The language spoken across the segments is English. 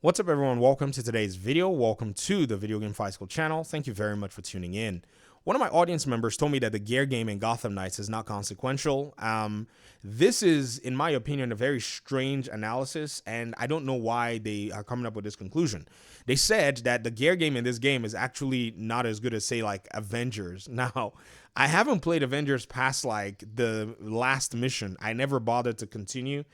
What's up, everyone? Welcome to today's video. Welcome to the Video Game Fight School channel. Thank you very much for tuning in. One of my audience members told me that the gear game in Gotham Knights is not consequential. This is, in my opinion, a very strange analysis, and I don't know why they are coming up with this conclusion. They said that the gear game in this game is actually not as good as, say, like Avengers. Now, I haven't played Avengers past like the last mission. I never bothered to continue.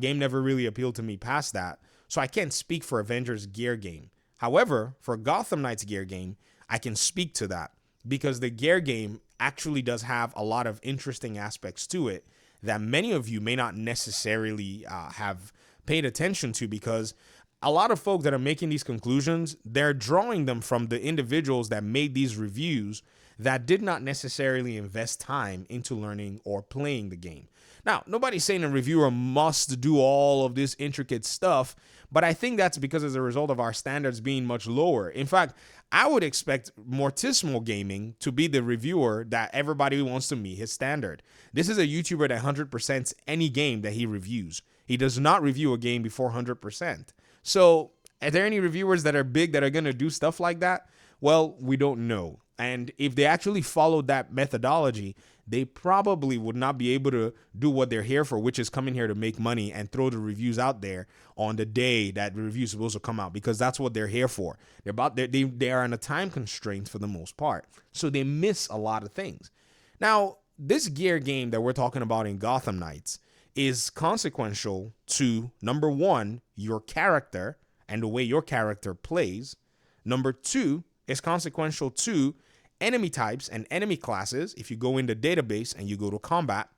Game never really appealed to me past that. So I can't speak for Avengers gear game. However, for Gotham Knights gear game, I can speak to that because the gear game actually does have a lot of interesting aspects to it that many of you may not necessarily have paid attention to, because a lot of folks that are making these conclusions, they're drawing them from the individuals that made these reviews that did not necessarily invest time into learning or playing the game. Now, nobody's saying a reviewer must do all of this intricate stuff, but I think that's because as a result of our standards being much lower. In fact, I would expect Mortismo Gaming to be the reviewer that everybody wants to meet his standard. This is a YouTuber that 100% any game that he reviews. He does not review a game before 100%. So, are there any reviewers that are big that are going to do stuff like that? Well, we don't know. And if they actually followed that methodology, they probably would not be able to do what they're here for, which is coming here to make money and throw the reviews out there on the day that the review is supposed to come out, because that's what they're here for. They are on a time constraint for the most part. So they miss a lot of things. Now, this gear game that we're talking about in Gotham Knights is consequential to, number one, your character and the way your character plays. Number two, is consequential to enemy types and enemy classes. If you go in the database and you go to combat,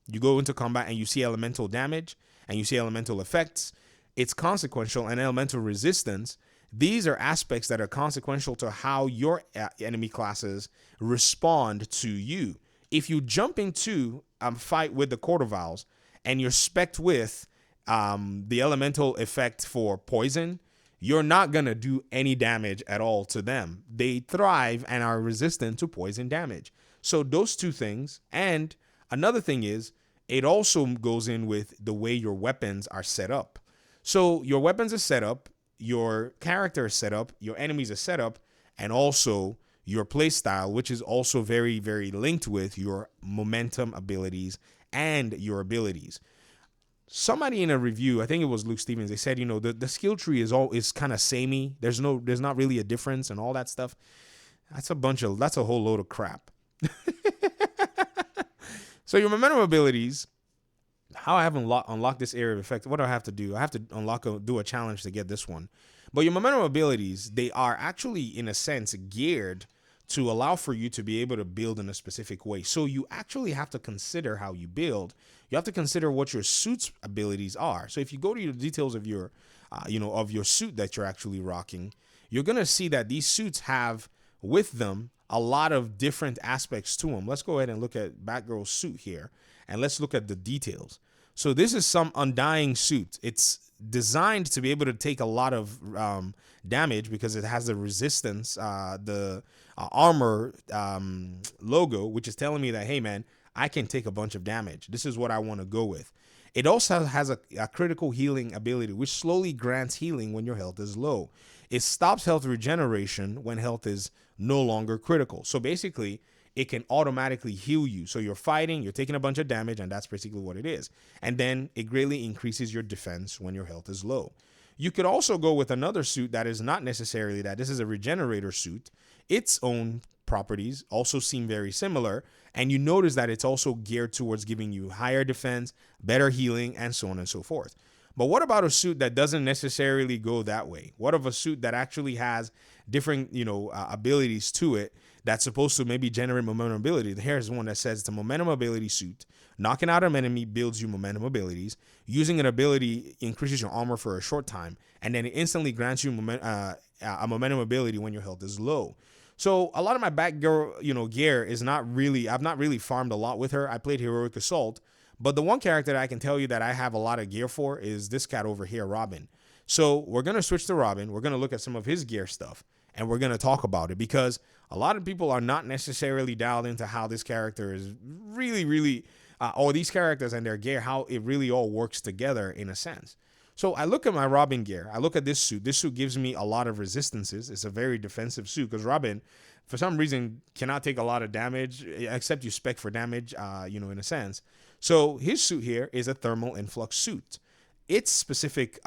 you go into combat and you see elemental damage and you see elemental effects, it's consequential. And elemental resistance, these are aspects that are consequential to how your enemy classes respond to you. If you jump into a fight with the Court of Owls and you're spec'd with the elemental effect for poison, you're not going to do any damage at all to them. They thrive and are resistant to poison damage. So those two things. And another thing is, it also goes in with the way your weapons are set up. So your weapons are set up, your character is set up, your enemies are set up, and also your play style, which is also very, very linked with your momentum abilities and your abilities. Somebody in a review, I think it was Luke Stevens, they said, the skill tree is kind of samey. There's not really a difference and all that stuff. That's a whole load of crap. So your momentum abilities, how I haven't unlocked this area of effect. What do I have to do? I have to do a challenge to get this one. But your momentum abilities, they are actually in a sense geared to allow for you to be able to build in a specific way. So you actually have to consider how you build. You have to consider what your suit's abilities are. So if you go to the details of your, of your suit that you're actually rocking, you're going to see that these suits have with them a lot of different aspects to them. Let's go ahead and look at Batgirl's suit here, and let's look at the details. So this is some undying suit. It's designed to be able to take a lot of damage because it has the resistance, the armor logo, which is telling me that, hey man, I can take a bunch of damage. This is what I want to go with. It also has a critical healing ability, which slowly grants healing when your health is low. It stops health regeneration when health is no longer critical. So basically, it can automatically heal you. So you're fighting, you're taking a bunch of damage, and that's basically what it is. And then it greatly increases your defense when your health is low. You could also go with another suit that is not necessarily that. This is a regenerator suit. Its own properties also seem very similar, and you notice that it's also geared towards giving you higher defense, better healing, and so on and so forth. But what about a suit that doesn't necessarily go that way? What of a suit that actually has different, abilities to it that's supposed to maybe generate momentum ability? Here's one that says it's a momentum ability suit. Knocking out an enemy builds you momentum abilities. Using an ability increases your armor for a short time, and then it instantly grants you a momentum ability when your health is low. So a lot of my Batgirl, gear is I've not really farmed a lot with her. I played Heroic Assault, but the one character that I can tell you that I have a lot of gear for is this cat over here, Robin. So we're going to switch to Robin. We're going to look at some of his gear stuff, and we're going to talk about it, because a lot of people are not necessarily dialed into how this character is really, or these characters and their gear, how it really all works together in a sense. So I look at my Robin gear. I look at this suit. This suit gives me a lot of resistances. It's a very defensive suit because Robin, for some reason, cannot take a lot of damage, except you spec for damage, in a sense. So his suit here is a thermal influx suit. Its specific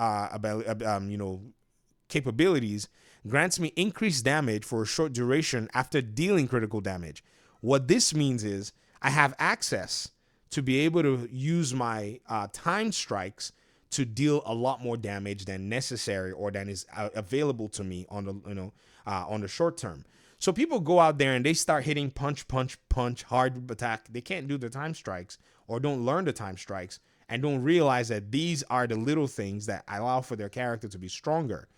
capabilities grants me increased damage for a short duration after dealing critical damage. What this means is I have access to be able to use my time strikes to deal a lot more damage than necessary or than is available to me on the short term. So people go out there and they start hitting punch, punch, punch, hard attack. They can't do the time strikes or don't learn the time strikes and don't realize that these are the little things that allow for their character to be stronger.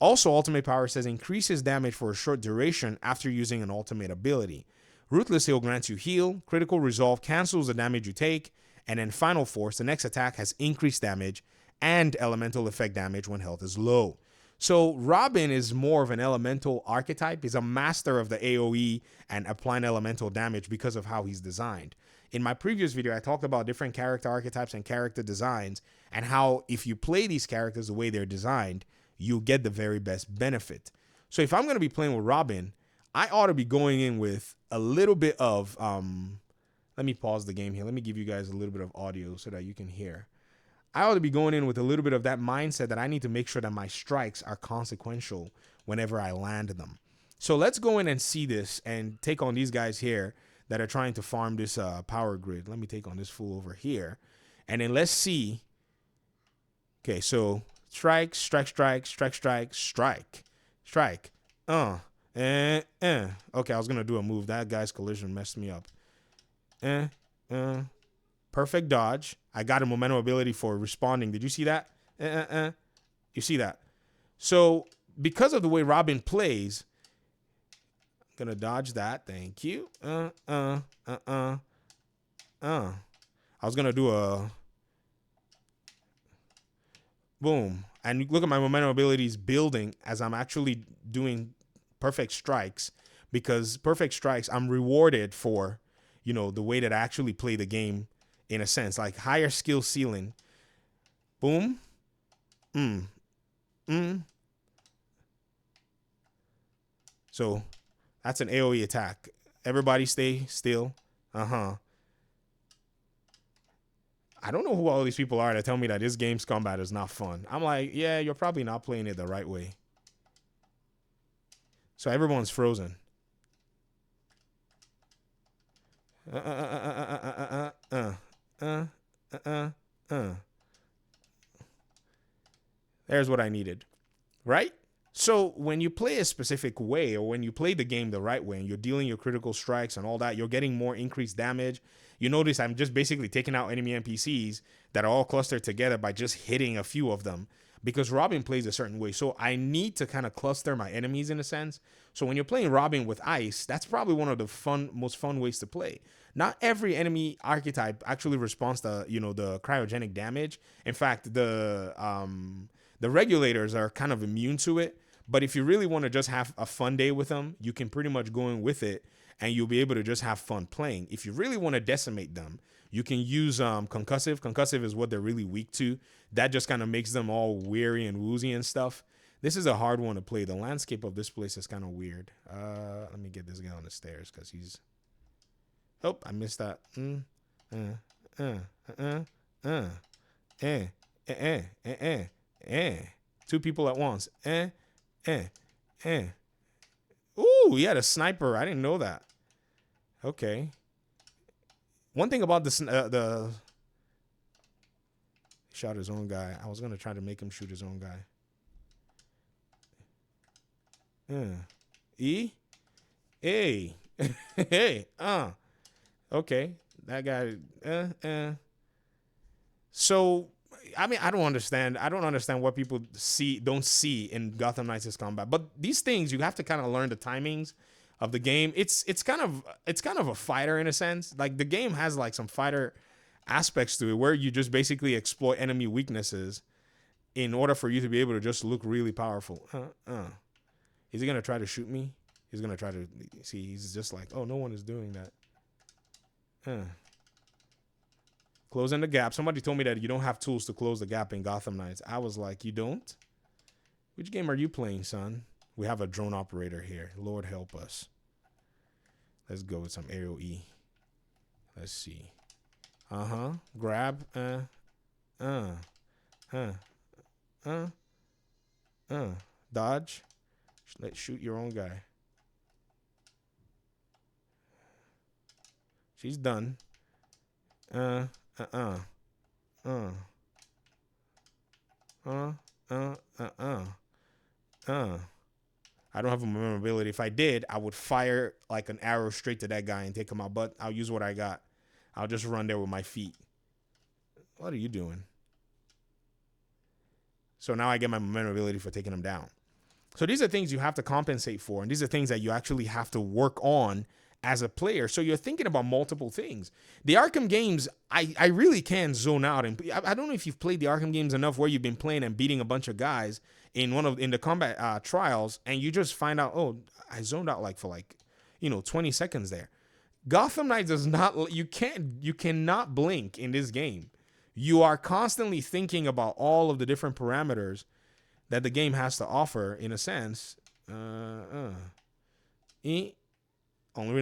Also, ultimate power says increases damage for a short duration after using an ultimate ability. Ruthless Heal grants you heal, critical resolve cancels the damage you take, and then final force, the next attack has increased damage and elemental effect damage when health is low. So Robin is more of an elemental archetype. He's a master of the AoE and applying elemental damage because of how he's designed. In my previous video, I talked about different character archetypes and character designs and how if you play these characters the way they're designed, you get the very best benefit. So if I'm going to be playing with Robin, I ought to be going in with a little bit of, let me pause the game here. Let me give you guys a little bit of audio so that you can hear. I ought to be going in with a little bit of that mindset that I need to make sure that my strikes are consequential whenever I land them. So let's go in and see this and take on these guys here that are trying to farm this power grid. Let me take on this fool over here. And then let's see. Okay, so strike, strike, strike, strike, strike, strike, strike. Okay, I was going to do a move. That guy's collision messed me up. Perfect dodge. I got a momentum ability for responding. Did you see that? You see that? So because of the way Robin plays, I'm going to dodge that. Thank you. I was going to do a boom. And look at my momentum abilities building as I'm actually doing perfect strikes, because perfect strikes I'm rewarded for, the way that I actually play the game in a sense, like higher skill ceiling. Boom. So that's an AoE attack. Everybody stay still. I don't know who all these people are that tell me that this game's combat is not fun. I'm like, yeah, you're probably not playing it the right way. So everyone's frozen. There's what I needed, right? So when you play a specific way, or when you play the game the right way and you're dealing your critical strikes and all that, you're getting more increased damage. You notice I'm just basically taking out enemy NPCs that are all clustered together by just hitting a few of them, because Robin plays a certain way. So I need to kind of cluster my enemies in a sense. So when you're playing Robin with ice, that's probably one of the most fun ways to play. Not every enemy archetype actually responds to, the cryogenic damage. In fact, the regulators are kind of immune to it. But if you really want to just have a fun day with them, you can pretty much go in with it and you'll be able to just have fun playing. If you really want to decimate them, you can use concussive. Concussive is what they're really weak to. That just kind of makes them all weary and woozy and stuff. This is a hard one to play. The landscape of this place is kind of weird. Let me get this guy on the stairs because he's... Oh, I missed that. Two people at once. Ooh, he had a sniper. I didn't know that. Okay. One thing about the he shot his own guy. I was gonna try to make him shoot his own guy. E, A, hey, okay, that guy. So I mean, I don't understand what people don't see in Gotham Knights' combat. But these things, you have to kind of learn the timings of the game. It's kind of a fighter in a sense. Like the game has like some fighter aspects to it where you just basically exploit enemy weaknesses in order for you to be able to just look really powerful. Is he gonna try to shoot me? He's gonna try to see. He's just like, oh, no one is doing that. Closing the gap. Somebody told me that you don't have tools to close the gap in Gotham Knights. I was like, you don't? Which game are you playing, son? We have a drone operator here. Lord help us. Let's go with some aerial E. Let's see. Grab. Dodge. Let's shoot your own guy. She's done. I don't have a maneuverability. If I did, I would fire like an arrow straight to that guy and take him out. But I'll use what I got. I'll just run there with my feet. What are you doing? So now I get my maneuverability for taking him down. So these are things you have to compensate for. And these are things that you actually have to work on as a player. So you're thinking about multiple things. The Arkham games, I really can zone out. And I don't know if you've played the Arkham games enough where you've been playing and beating a bunch of guys in the combat trials, and you just find out, oh, I zoned out like for 20 seconds there. Gotham Knights does not, you cannot blink in this game. You are constantly thinking about all of the different parameters that the game has to offer, in a sense. Unreal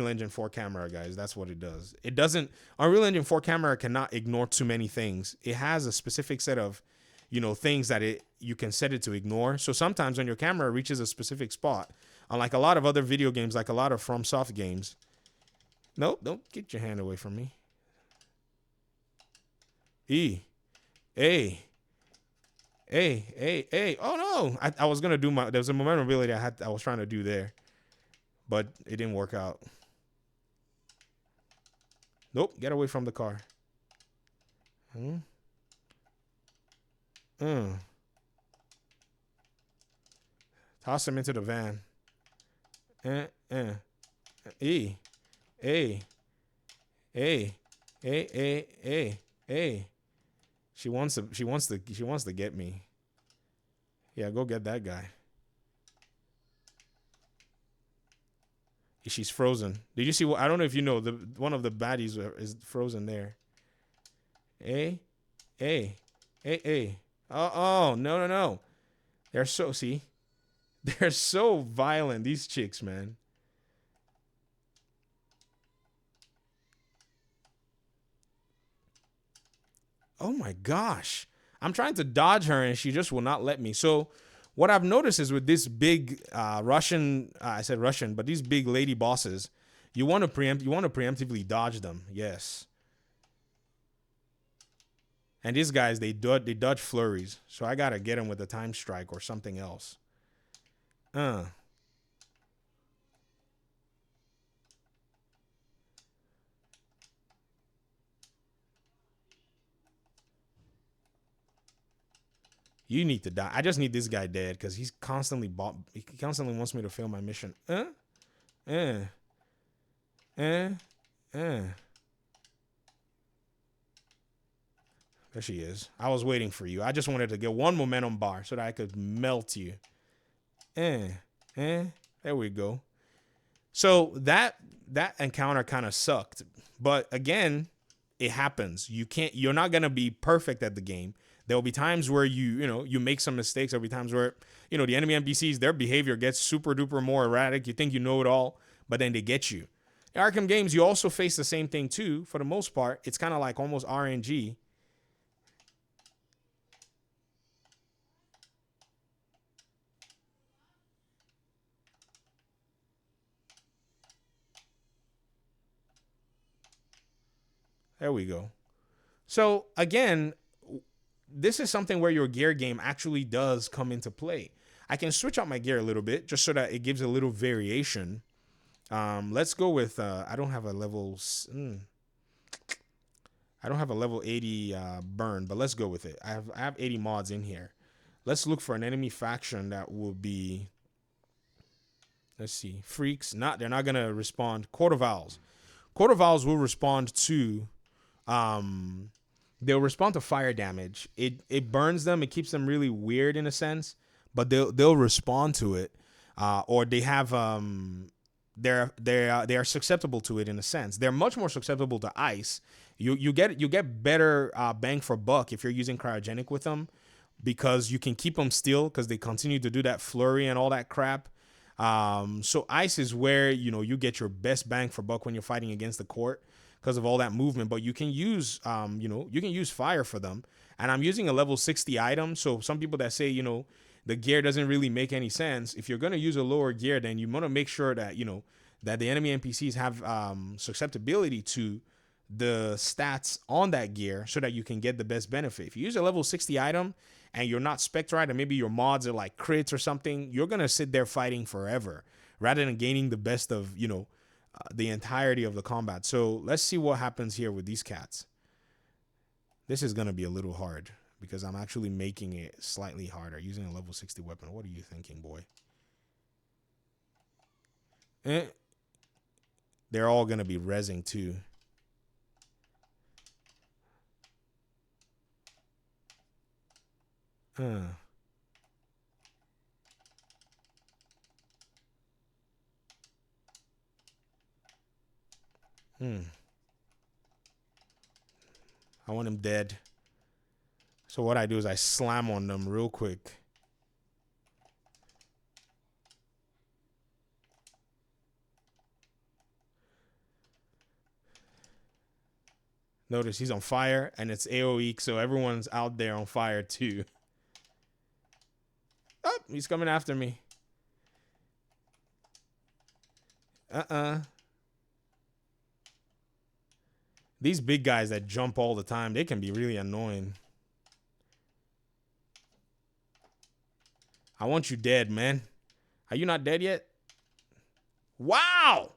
Engine 4 camera, guys, that's what it does. It doesn't, Unreal Engine 4 camera cannot ignore too many things. It has a specific set of, things that you can set it to ignore. So sometimes when your camera reaches a specific spot, unlike a lot of other video games, like a lot of FromSoft games, nope, don't get your hand away from me. E, A, oh no, I was gonna do there was a maneuverability I was trying to do there, but it didn't work out. Nope, get away from the car. Toss him into the van. E, A. She wants to get me. Yeah, go get that guy. She's frozen. Did you see what? I don't know if you know, one of the baddies is frozen there. Oh, no. They're so violent, these chicks, man. Oh my gosh. I'm trying to dodge her and she just will not let me. So what I've noticed is with this big Russian, I said Russian, but these big lady bosses, you want to preemptively dodge them. Yes. And these guys, they dodge flurries. So I got to get them with a time strike or something else. You need to die. I just need this guy dead because he constantly wants me to fail my mission. There she is. I was waiting for you. I just wanted to get one momentum bar so that I could melt you. There we go. So that encounter kind of sucked. But again, it happens. You're not going to be perfect at the game. There will be times where you make some mistakes. There'll be times where, the enemy NPCs, their behavior gets super duper more erratic. You think you know it all, but then they get you. In Arkham games, you also face the same thing too. For the most part, it's kind of like almost RNG. There we go. So again, this is something where your gear game actually does come into play. I can switch out my gear a little bit just so that it gives a little variation. Let's go with, I don't have a level 80 burn, but let's go with it. I have 80 mods in here. Let's look for an enemy faction that will be, let's see, freaks. They're not going to respond. Court of Owls. Court of Owls will respond to, they'll respond to fire damage. It burns them. It keeps them really weird in a sense, but they'll respond to it, or they have they are susceptible to it in a sense. They're much more susceptible to ice. You get better bang for buck if you're using cryogenic with them, because you can keep them still because they continue to do that flurry and all that crap. So ice is where you get your best bang for buck when you're fighting against the court because of all that movement. But you can use you can use fire for them. And I'm using a level 60 item. So some people that say the gear doesn't really make any sense. If you're gonna use a lower gear, then you want to make sure that that the enemy NPCs have susceptibility to the stats on that gear so that you can get the best benefit. If you use a level 60 item and you're not spec right, and maybe your mods are like crits or something, you're gonna sit there fighting forever rather than gaining the best of the entirety of the combat. So let's see what happens here with these cats. This is gonna be a little hard because I'm actually making it slightly harder using a level 60 weapon. What are you thinking, boy? They're all gonna be rezzing too. I want him dead. So what I do is I slam on them real quick. Notice he's on fire and it's AoE, so everyone's out there on fire too. Oh, he's coming after me. These big guys that jump all the time, they can be really annoying. I want you dead, man. Are you not dead yet? Wow!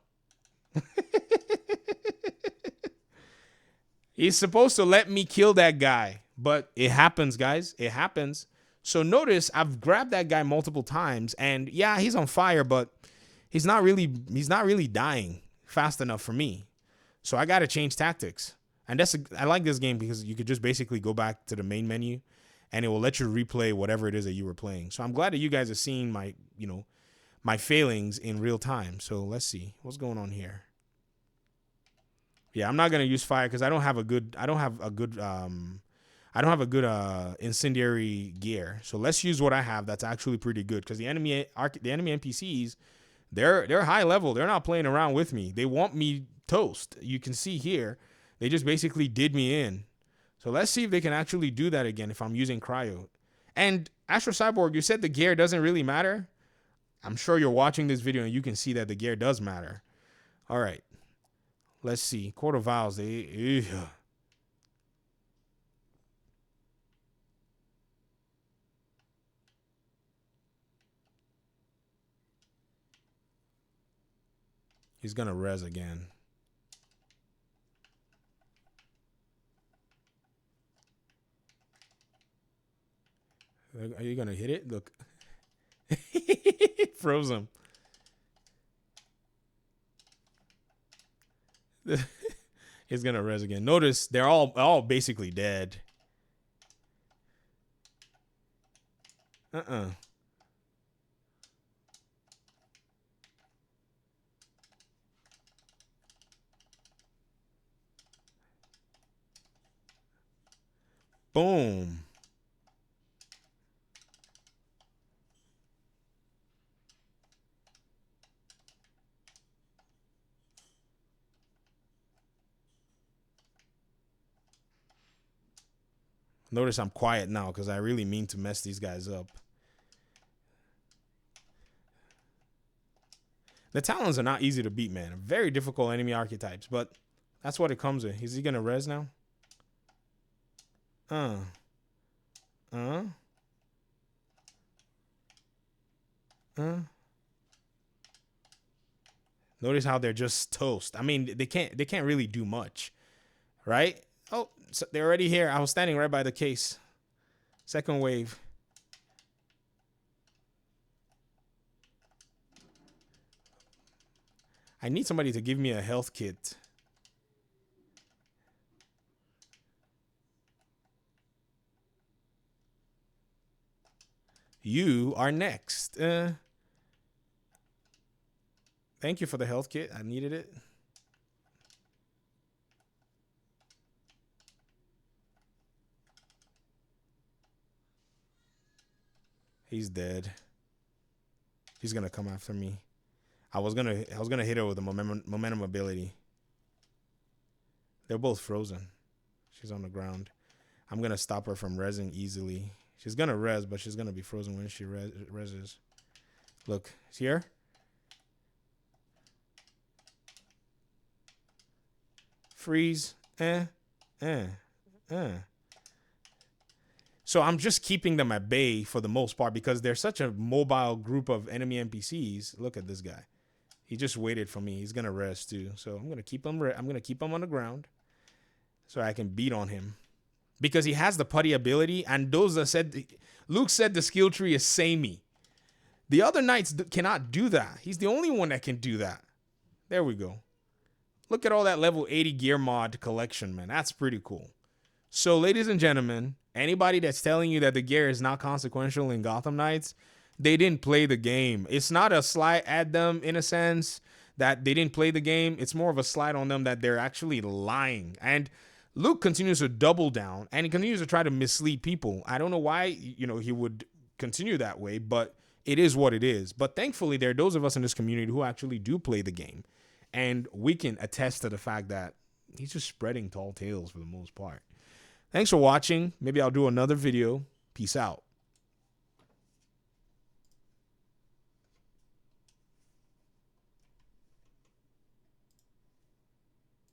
He's supposed to let me kill that guy, but it happens, guys. It happens. So notice I've grabbed that guy multiple times, and yeah, he's on fire, but he's not really dying fast enough for me. So I gotta change tactics. And I like this game because you could just basically go back to the main menu and it will let you replay whatever it is that you were playing. So I'm glad that you guys are seeing my, my failings in real time. So let's see what's going on here. Yeah, I'm not gonna use fire because I don't have a good incendiary gear. So let's use what I have that's actually pretty good, because the enemy NPCs, they're high level. They're not playing around with me. They want me toast. You can see here, they just basically did me in. So let's see if they can actually do that again if I'm using cryo. And Astro Cyborg, you said the gear doesn't really matter. I'm sure you're watching this video and you can see that the gear does matter. All right. Let's see. Court of Vials. He's going to res again. Are you going to hit it? Look. Froze him. He's going to res again. Notice they're all basically dead. Boom. Notice I'm quiet now because I really mean to mess these guys up. The Talons are not easy to beat, man. Very difficult enemy archetypes, but that's what it comes with. Is he going to res now? Notice how they're just toast. I mean, they can't really do much, right? Oh, so they're already here. I was standing right by the case. Second wave. I need somebody to give me a health kit. You are next. Thank you for the health kit. I needed it. He's dead. He's gonna come after me. I was gonna hit her with a momentum ability. They're both frozen. She's on the ground. I'm gonna stop her from rezzing easily. She's gonna res, but she's gonna be frozen when she reses. Look, see her? Freeze. So I'm just keeping them at bay for the most part because they're such a mobile group of enemy NPCs. Look at this guy. He just waited for me. He's gonna rest too. So I'm gonna keep him. I'm gonna keep him on the ground so I can beat on him because he has the putty ability. And Doza said, Luke said the skill tree is samey. The other knights cannot do that. He's the only one that can do that. There we go. Look at all that level 80 gear mod collection, man. That's pretty cool. So, ladies and gentlemen, anybody that's telling you that the gear is not consequential in Gotham Knights, they didn't play the game. It's not a slight at them in a sense that they didn't play the game. It's more of a slight on them that they're actually lying. And Luke continues to double down and he continues to try to mislead people. I don't know why, he would continue that way, but it is what it is. But thankfully, there are those of us in this community who actually do play the game. And we can attest to the fact that he's just spreading tall tales for the most part. Thanks for watching. Maybe I'll do another video. Peace out.